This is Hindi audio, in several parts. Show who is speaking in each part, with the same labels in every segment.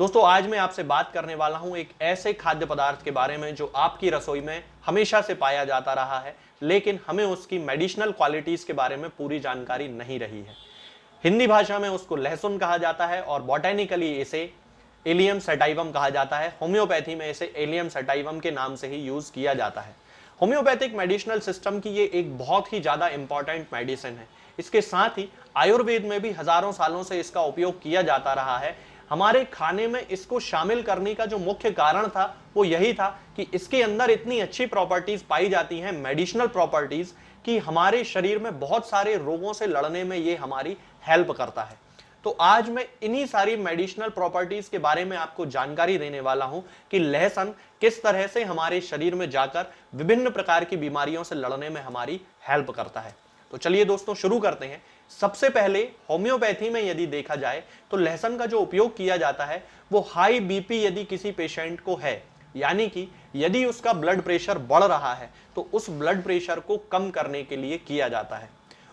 Speaker 1: दोस्तों आज मैं आपसे बात करने वाला हूं एक ऐसे खाद्य पदार्थ के बारे में जो आपकी रसोई में हमेशा से पाया जाता रहा है, लेकिन हमें उसकी मेडिसिनल क्वालिटीज के बारे में पूरी जानकारी नहीं रही है। हिंदी भाषा में उसको लहसुन कहा जाता है और बॉटेनिकली इसे एलियम सटाइवम कहा जाता है। होम्योपैथी में इसे एलियम सटाइवम के नाम से ही यूज किया जाता है। होम्योपैथिक मेडिसिनल सिस्टम की ये एक बहुत ही ज्यादा इंपॉर्टेंट मेडिसिन है। इसके साथ ही आयुर्वेद में भी हजारों सालों से इसका उपयोग किया जाता रहा है। हमारे खाने में इसको शामिल करने का जो मुख्य कारण था वो यही था कि इसके अंदर इतनी अच्छी प्रॉपर्टीज पाई जाती हैं, मेडिसिनल प्रॉपर्टीज, कि हमारे शरीर में बहुत सारे रोगों से लड़ने में ये हमारी हेल्प करता है। तो आज मैं इन्हीं सारी मेडिसिनल प्रॉपर्टीज के बारे में आपको जानकारी देने वाला हूं कि लहसुन किस तरह से हमारे शरीर में जाकर विभिन्न प्रकार की बीमारियों से लड़ने में हमारी हेल्प करता है। तो चलिए दोस्तों शुरू करते हैं। सबसे पहले होम्योपैथी में यदि देखा जाए तो लहसुन का जो उपयोग किया जाता है वो हाई बीपी यदि किसी पेशेंट को है, यानी कि यदि उसका ब्लड प्रेशर बढ़ रहा है तो उस ब्लड प्रेशर को कम करने के लिए किया जाता है।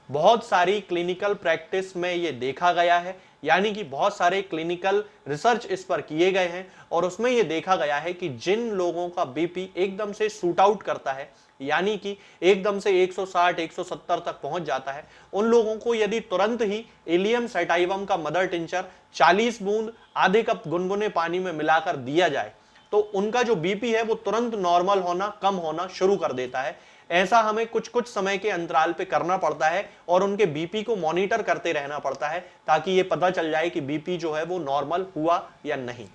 Speaker 1: बहुत सारी क्लिनिकल प्रैक्टिस में ये देखा गया है, यानी कि बहुत सारे क्लिनिकल रिसर्च इस पर किए गए हैं और उसमें ये देखा गया है कि जिन लोगों का बीपी एकदम से शूट आउट करता है, यानी कि एकदम से 160 170 तक पहुंच जाता है, उन लोगों को यदि तुरंत ही एलियम सटाइवम का मदर टिंचर 40 बूंद आधे कप गुनगुने पानी में मिलाकर दिया जाए तो उनका जो बीपी है वो तुरंत नॉर्मल होना, कम होना शुरू कर देता है। ऐसा हमें कुछ कुछ समय के अंतराल पे करना पड़ता है और उनके बीपी को मॉनिटर करते रहना पड़ता है ताकि ये पता चल जाए कि बीपी जो है वो नॉर्मल हुआ या नहीं।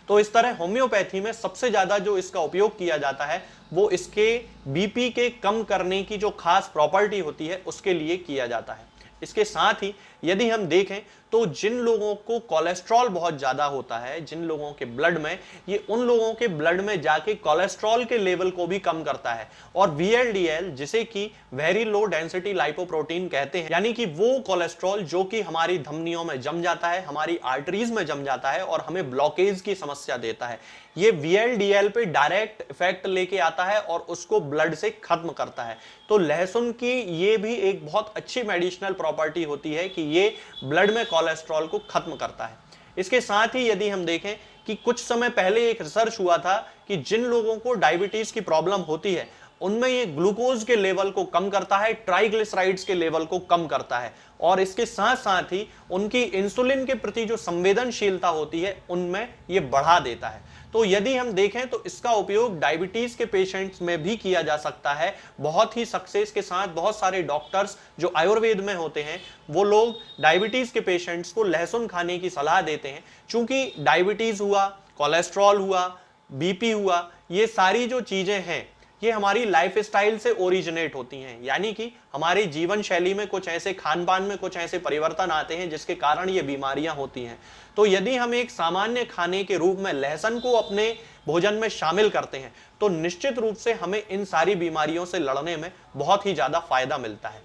Speaker 1: तो इस तरह होम्योपैथी में सबसे ज्यादा जो इसका उपयोग किया जाता है वो इसके बीपी के कम करने की जो खास प्रॉपर्टी होती है उसके लिए किया जाता है। इसके साथ ही यदि हम देखें तो जिन लोगों को कोलेस्ट्रॉल बहुत ज्यादा होता है, जिन लोगों के ब्लड में, ये उन लोगों के ब्लड में जाके कोलेस्ट्रॉल के लेवल को भी कम करता है। और VLDL जिसे कि वेरी लो डेंसिटी लाइपोप्रोटीन कहते हैं, यानी कि वो कोलेस्ट्रॉल जो कि हमारी धमनियों में जम जाता है, हमारी आर्टरीज में जम जाता है और हमें ब्लॉकेज की समस्या देता है, ये VLDL पे डायरेक्ट इफेक्ट लेके आता है और उसको ब्लड से खत्म करता है। तो लहसुन की ये भी एक बहुत अच्छी मेडिसिनल प्रॉपर्टी होती है कि ये ब्लड में कोलेस्ट्रॉल को खत्म करता है। इसके साथ ही यदि हम देखें कि कुछ समय पहले एक रिसर्च हुआ था कि जिन लोगों को डायबिटीज की प्रॉब्लम होती है उनमें ये ग्लूकोज के लेवल को कम करता है, ट्राइग्लिसराइड्स के लेवल को कम करता है और इसके साथ साथ ही उनकी इंसुलिन के प्रति जो संवेदनशीलता होती है उनमें ये बढ़ा देता है। तो यदि हम देखें तो इसका उपयोग डायबिटीज के पेशेंट्स में भी किया जा सकता है बहुत ही सक्सेस के साथ। बहुत सारे डॉक्टर्स जो आयुर्वेद में होते हैं वो लोग डायबिटीज के पेशेंट्स को लहसुन खाने की सलाह देते हैं, क्योंकि डायबिटीज हुआ, कोलेस्ट्रॉल हुआ, बीपी हुआ, ये सारी जो चीजें हैं ये हमारी लाइफस्टाइल से ओरिजिनेट होती हैं, यानी कि हमारी जीवन शैली में कुछ ऐसे, खान पान में कुछ ऐसे परिवर्तन आते हैं जिसके कारण ये बीमारियां होती हैं। तो यदि हम एक सामान्य खाने के रूप में लहसुन को अपने भोजन में शामिल करते हैं तो निश्चित रूप से हमें इन सारी बीमारियों से लड़ने में बहुत ही ज्यादा फायदा मिलता है।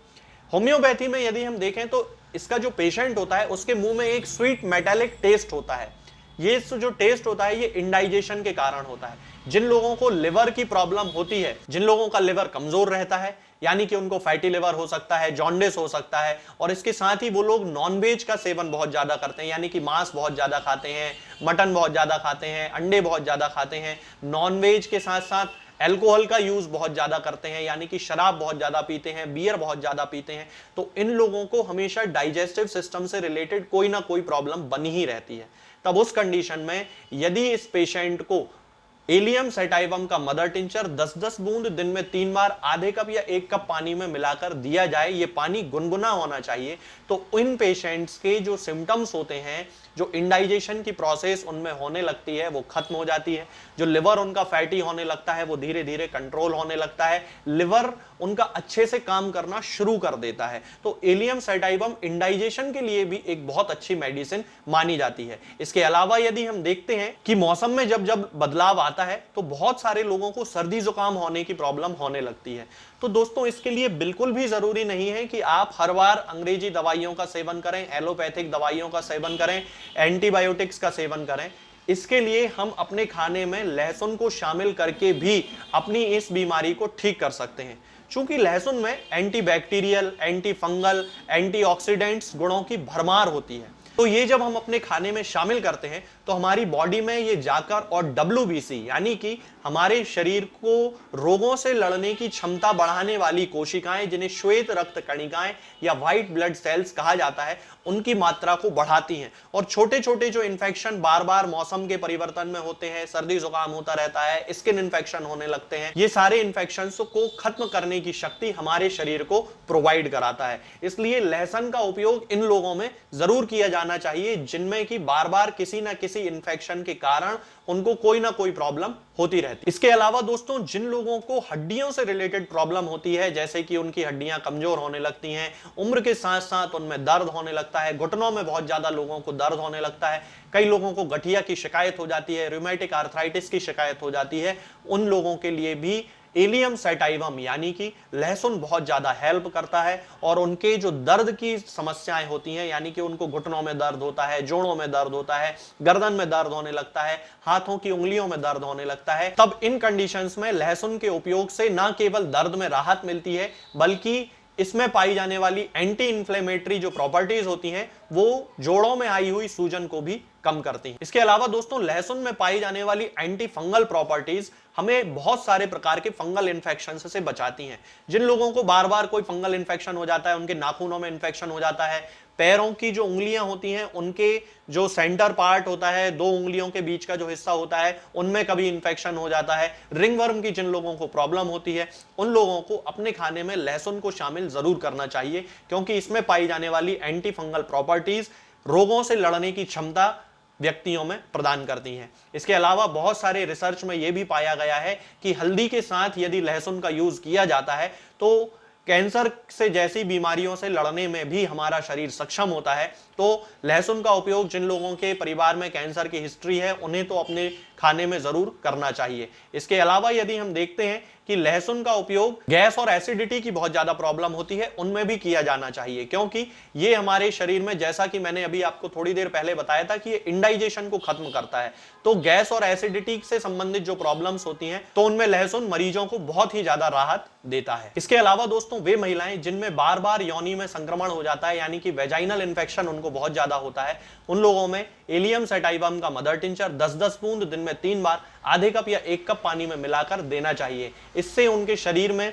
Speaker 1: होम्योपैथी में यदि हम देखें तो इसका जो पेशेंट होता है उसके मुंह में एक स्वीट मेटालिक टेस्ट होता है। ये जो टेस्ट होता है ये इंडाइजेशन के कारण होता है। जिन लोगों को लिवर की प्रॉब्लम होती है, जिन लोगों का लिवर कमजोर रहता है, यानी कि उनको फैटी लिवर हो सकता है, जॉन्डिस हो सकता है, और इसके साथ ही वो लोग नॉनवेज का सेवन बहुत ज्यादा करते हैं, यानी कि मांस बहुत ज्यादा खाते हैं, मटन बहुत ज्यादा खाते हैं, अंडे बहुत ज्यादा खाते हैं, नॉनवेज के साथ साथ अल्कोहल का यूज बहुत ज्यादा करते हैं, यानी कि शराब बहुत ज्यादा पीते हैं, बियर बहुत ज्यादा पीते हैं, तो इन लोगों को हमेशा डाइजेस्टिव सिस्टम से रिलेटेड कोई ना कोई प्रॉब्लम बनी ही रहती है। तब उस कंडीशन में यदि इस पेशेंट को एलियम सटाइवम का मदर टिंचर 10-10 बूंद दिन में 3 बार आधे कप या 1 कप पानी में मिलाकर दिया जाए, ये पानी गुनगुना होना चाहिए, तो इन पेशेंट्स के जो सिम्टम्स होते हैं, जो इंडाइजेशन की प्रोसेस उनमें होने लगती है वो खत्म हो जाती है। जो लिवर उनका फैटी होने लगता है वो धीरे धीरे कंट्रोल होने लगता है, लिवर उनका अच्छे से काम करना शुरू कर देता है। तो एलियम सटाइवम इंडाइजेशन के लिए भी एक बहुत अच्छी मेडिसिन मानी जाती है। इसके अलावा यदि हम देखते हैं कि मौसम में जब जब बदलाव आता है तो बहुत सारे लोगों को सर्दी जुकाम होने की प्रॉब्लम होने लगती है। तो दोस्तों इसके लिए बिल्कुल भी जरूरी नहीं है कि आप हर बार अंग्रेजी दवाइयों का सेवन करें, एलोपैथिक दवाइयों का सेवन करें, एंटीबायोटिक्स का सेवन करें। इसके लिए हम अपने खाने में लहसुन को शामिल करके भी अपनी इस बीमारी को ठीक कर सकते हैं। चूंकि लहसुन में एंटीबैक्टीरियल, एंटी फंगल, एंटीऑक्सीडेंट्स गुणों की भरमार होती है। तो ये जब हम अपने खाने में शामिल करते हैं तो हमारी बॉडी में ये जाकर और WBC यानी कि हमारे शरीर को रोगों से लड़ने की क्षमता बढ़ाने वाली कोशिकाएं, जिन्हें श्वेत रक्त कणिकाएं या व्हाइट ब्लड सेल्स कहा जाता है, उनकी मात्रा को बढ़ाती हैं। और छोटे छोटे जो इन्फेक्शन बार बार मौसम के परिवर्तन में होते हैं, सर्दी जुकाम होता रहता है, स्किन इन्फेक्शन होने लगते हैं, ये सारे इन्फेक्शन को खत्म करने की शक्ति हमारे शरीर को प्रोवाइड कराता है। इसलिए लहसुन का उपयोग इन लोगों में जरूर किया जाना चाहिए जिनमें कि बार बार किसी ना किसी इन्फेक्शन के कारण उनको कोई ना कोई प्रॉब्लम होती रहती। इसके अलावा दोस्तों, जिन लोगों को हड्डियों से रिलेटेड प्रॉब्लम होती है, जैसे कि उनकी हड्डियां कमजोर होने लगती हैं, उम्र के साथ साथ उनमें दर्द होने लगता है, घुटनों में बहुत ज्यादा लोगों को दर्द होने लगता है, कई लोगों को गठिया की शिकायत हो जाती है, रूमेटिक आर्थराइटिस की शिकायत हो जाती है, उन लोगों के लिए भी एलियम सैटाइवम यानी कि लहसुन बहुत ज्यादा हेल्प करता है। और उनके जो दर्द की समस्याएं होती हैं, यानी कि उनको घुटनों में दर्द होता है, जोड़ों में दर्द होता है, गर्दन में दर्द होने लगता है, हाथों की उंगलियों में दर्द होने लगता है, तब इन कंडीशंस में लहसुन के उपयोग से न केवल दर्द में राहत मिलती है, बल्कि इसमें पाई जाने वाली एंटी इंफ्लेमेटरी जो प्रॉपर्टीज होती हैं वो जोड़ों में आई हुई सूजन को भी कम करती हैं। इसके अलावा दोस्तों, लहसुन में पाई जाने वाली एंटी फंगल प्रॉपर्टीज हमें बहुत सारे प्रकार के फंगल इन्फेक्शन से बचाती हैं। जिन लोगों को बार बार कोई फंगल इन्फेक्शन हो जाता है, उनके नाखूनों में इन्फेक्शन हो जाता है, पैरों की जो उंगलियां होती हैं उनके जो सेंटर पार्ट होता है, दो उंगलियों के बीच का जो हिस्सा होता है, उनमें कभी इन्फेक्शन हो जाता है, रिंगवर्म की जिन लोगों को प्रॉब्लम होती है, उन लोगों को अपने खाने में लहसुन को शामिल जरूर करना चाहिए, क्योंकि इसमें पाई जाने वाली एंटी फंगल प्रॉपर्टीज रोगों से लड़ने की क्षमता व्यक्तियों में प्रदान करती हैं। इसके अलावा बहुत सारे रिसर्च में यह भी पाया गया है कि हल्दी के साथ यदि लहसुन का यूज किया जाता है तो कैंसर से जैसी बीमारियों से लड़ने में भी हमारा शरीर सक्षम होता है। तो लहसुन का उपयोग जिन लोगों के परिवार में कैंसर की हिस्ट्री है, उन्हें तो अपने खाने में जरूर करना चाहिए। इसके अलावा यदि हम देखते हैं कि लहसुन का उपयोग गैस और एसिडिटी की बहुत ज्यादा प्रॉब्लम होती है, उनमें भी किया जाना चाहिए, क्योंकि ये हमारे शरीर में, जैसा कि मैंने अभी आपको थोड़ी देर पहले बताया था, कि ये इंडाइजेशन को खत्म करता है। तो गैस और एसिडिटी से संबंधित जो प्रॉब्लम्स होती हैं, तो उनमें लहसुन मरीजों को बहुत ही ज्यादा राहत देता है। इसके अलावा दोस्तों, वे महिलाएं जिनमें बार बार योनि में संक्रमण हो जाता है, यानी कि वेजाइनल इन्फेक्शन उनको बहुत ज्यादा होता है, उन लोगों में एलियम सैटाइवम का मदर टिंचर 10-10 बूंद दिन में 3 बार आधे कप या 1 कप पानी में मिलाकर देना चाहिए। इससे उनके शरीर में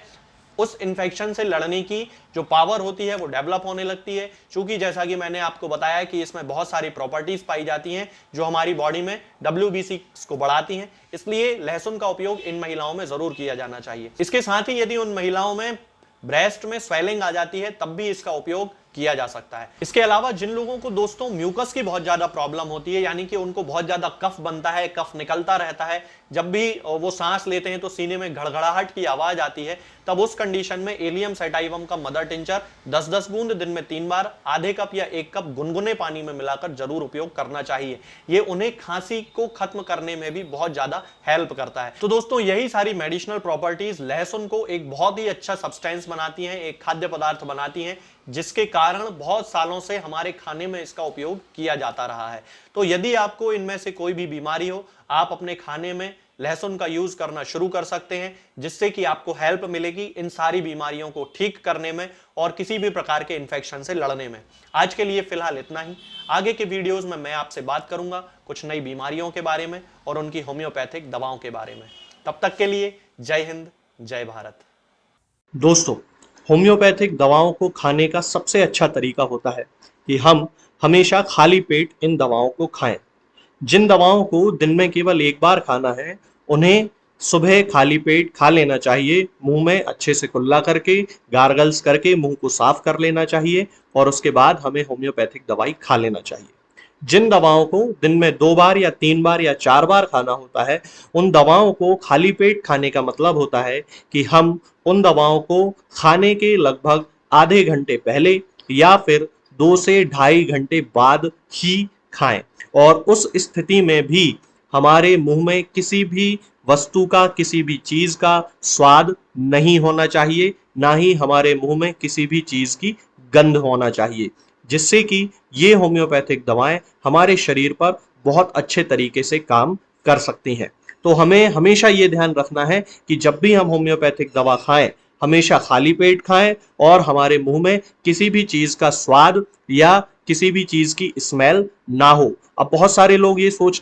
Speaker 1: उस इन्फेक्शन से लड़ने की जो पावर होती है वो डेवलप होने लगती है। क्योंकि जैसा कि मैंने आपको बताया कि इसमें बहुत सारी प्रॉपर्टीज पाई जाती हैं जो हमारी बॉडी में WBC को बढ़ाती हैं, इसलिए लहसुन का उपयोग इन महिलाओं में जरूर किया जाना चाहिए। इसके साथ ही यदि उन महिलाओं में ब्रेस्ट में स्वेलिंग आ जाती है, तब भी इसका उपयोग किया जा सकता है। इसके अलावा जिन लोगों को दोस्तों म्यूकस की बहुत ज्यादा प्रॉब्लम होती है, यानी कि उनको बहुत ज्यादा कफ बनता है, कफ निकलता रहता है, जब भी वो सांस लेते हैं तो सीने में घड़घड़ाहट की आवाज आती है, तब उस कंडीशन में एलियम सैटाइवम का मदर टिंचर 10-10 बूंद दिन में 3 बार आधे कप या 1 कप गुनगुने पानी में मिलाकर जरूर उपयोग करना चाहिए। ये उन्हें खांसी को खत्म करने में भी बहुत ज्यादा हेल्प करता है। तो दोस्तों, यही सारी मेडिसिनल प्रॉपर्टीज लहसुन को एक बहुत ही अच्छा सब्सटेंस बनाती हैं, एक खाद्य पदार्थ बनाती हैं, जिसके कारण बहुत सालों से हमारे खाने में इसका उपयोग किया जाता रहा है। तो यदि आपको इनमें से कोई भी बीमारी हो, आप अपने खाने में लहसुन का यूज करना शुरू कर सकते हैं, जिससे कि आपको हेल्प मिलेगी इन सारी बीमारियों को ठीक करने में और किसी भी प्रकार के इन्फेक्शन से लड़ने में। आज के लिए फिलहाल इतना ही। आगे के वीडियोस में मैं आपसे बात करूंगा कुछ नई बीमारियों के बारे में और उनकी होम्योपैथिक दवाओं के बारे में। तब तक के लिए जय हिंद, जय भारत।
Speaker 2: दोस्तों, होम्योपैथिक दवाओं को खाने का सबसे अच्छा तरीका होता है कि हम हमेशा खाली पेट इन दवाओं को खाएं। जिन दवाओं को दिन में केवल 1 बार खाना है, उन्हें सुबह खाली पेट खा लेना चाहिए। मुंह में अच्छे से कुल्ला करके, गार्गल्स करके मुंह को साफ कर लेना चाहिए और उसके बाद हमें होम्योपैथिक दवाई खा लेना चाहिए। जिन दवाओं को दिन में 2 बार या 3 बार या 4 बार खाना होता है, उन दवाओं को खाली पेट खाने का मतलब होता है कि हम उन दवाओं को खाने के लगभग आधे घंटे पहले या फिर 2 से ढाई घंटे बाद ही खाएं। और उस स्थिति में भी हमारे मुंह में किसी भी वस्तु का, किसी भी चीज का स्वाद नहीं होना चाहिए, ना ही हमारे मुंह में किसी भी चीज की गंध होना चाहिए, जिससे कि ये होम्योपैथिक दवाएं हमारे शरीर पर बहुत अच्छे तरीके से काम कर सकती हैं। तो हमें हमेशा ये ध्यान रखना है कि जब भी हम होम्योपैथिक दवा खाएं, हमेशा खाली पेट खाएं और हमारे मुंह में किसी भी चीज का स्वाद या किसी भी चीज की स्मेल ना हो। अब बहुत सारे लोग ये सोच